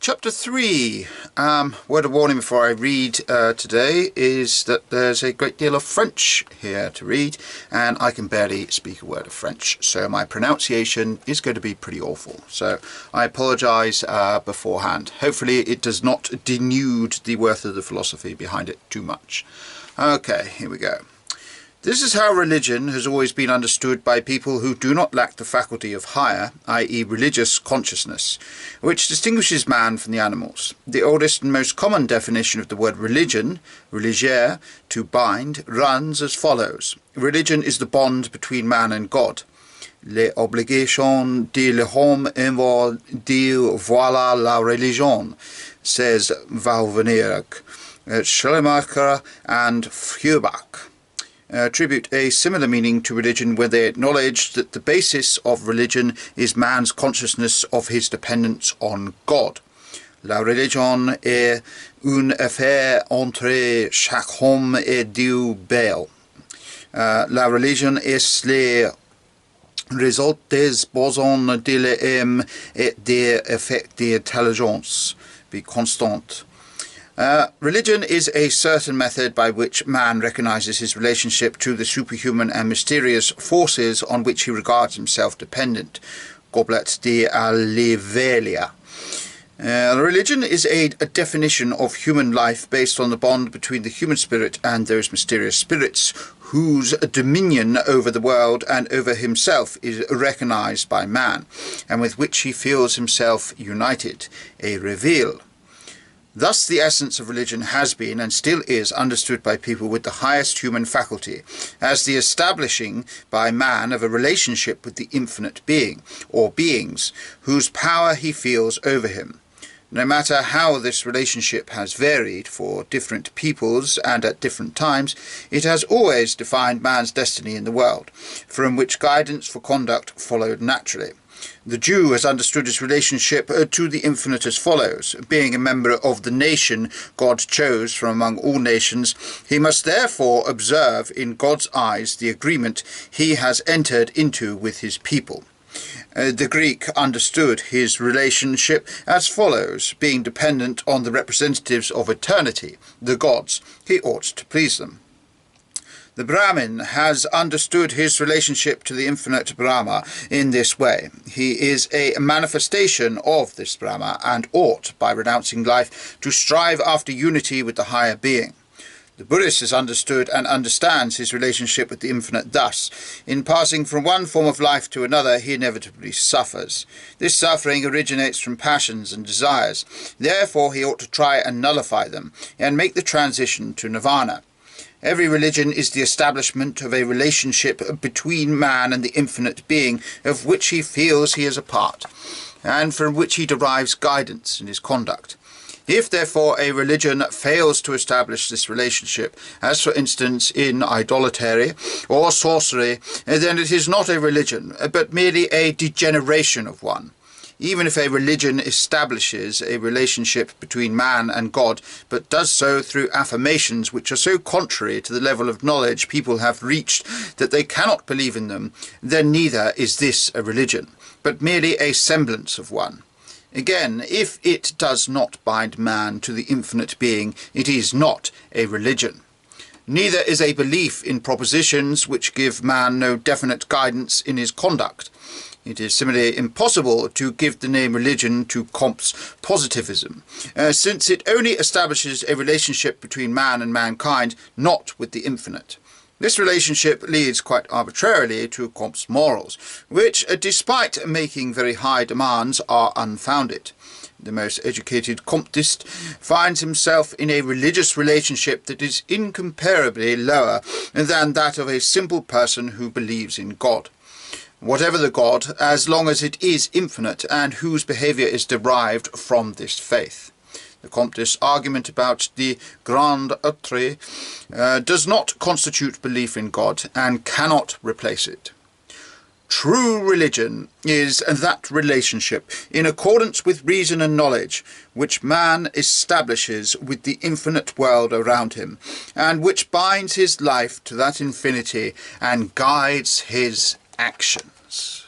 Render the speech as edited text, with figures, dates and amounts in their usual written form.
Chapter 3. Word of warning before I read today is that there's a great deal of French here to read, and I can barely speak a word of French, so my pronunciation is going to be pretty awful. So I apologise beforehand. Hopefully it does not denude the worth of the philosophy behind it too much. Okay, here we go. This is how religion has always been understood by people who do not lack the faculty of higher, i.e. religious consciousness, which distinguishes man from the animals. The oldest and most common definition of the word religion, religier, to bind, runs as follows. Religion is the bond between man and God. Les obligations de l'homme envers Dieu, voilà la religion, says Valvenierk, Schleiermacher and Feuerbach. Attribute a similar meaning to religion when they acknowledge that the basis of religion is man's consciousness of his dependence on God. La religion est une affaire entre chaque homme et Dieu bel. La religion est le résultat des besoins de l'âme et des effets d'intelligence. Be constant. Religion is a certain method by which man recognizes his relationship to the superhuman and mysterious forces on which he regards himself dependent. Goblet de Alivelia. Religion is a definition of human life based on the bond between the human spirit and those mysterious spirits whose dominion over the world and over himself is recognized by man, and with which he feels himself united, a reveal. Thus the essence of religion has been and still is understood by people with the highest human faculty as the establishing by man of a relationship with the infinite being, or beings, whose power he feels over him. No matter how this relationship has varied for different peoples and at different times, it has always defined man's destiny in the world, from which guidance for conduct followed naturally. The Jew has understood his relationship to the infinite as follows. Being a member of the nation God chose from among all nations, he must therefore observe in God's eyes the agreement he has entered into with his people. The Greek understood his relationship as follows. Being dependent on the representatives of eternity, the gods, he ought to please them. The Brahmin has understood his relationship to the infinite Brahma in this way. He is a manifestation of this Brahma and ought, by renouncing life, to strive after unity with the higher being. The Buddhist has understood and understands his relationship with the infinite thus. In passing from one form of life to another, he inevitably suffers. This suffering originates from passions and desires. Therefore, he ought to try and nullify them and make the transition to nirvana. Every religion is the establishment of a relationship between man and the infinite being of which he feels he is a part, and from which he derives guidance in his conduct. If, therefore, a religion fails to establish this relationship, as for instance in idolatry or sorcery, then it is not a religion, but merely a degeneration of one. Even if a religion establishes a relationship between man and God, but does so through affirmations which are so contrary to the level of knowledge people have reached that they cannot believe in them, then neither is this a religion, but merely a semblance of one. Again, if it does not bind man to the infinite being, it is not a religion. Neither is a belief in propositions which give man no definite guidance in his conduct. It is similarly impossible to give the name religion to Comte's positivism, since it only establishes a relationship between man and mankind, not with the infinite. This relationship leads quite arbitrarily to Comte's morals, which, despite making very high demands, are unfounded. The most educated Comtist finds himself in a religious relationship that is incomparably lower than that of a simple person who believes in God. Whatever the God, as long as it is infinite and whose behaviour is derived from this faith. The Comte's argument about the grand être does not constitute belief in God and cannot replace it. True religion is that relationship, in accordance with reason and knowledge, which man establishes with the infinite world around him, and which binds his life to that infinity and guides his actions.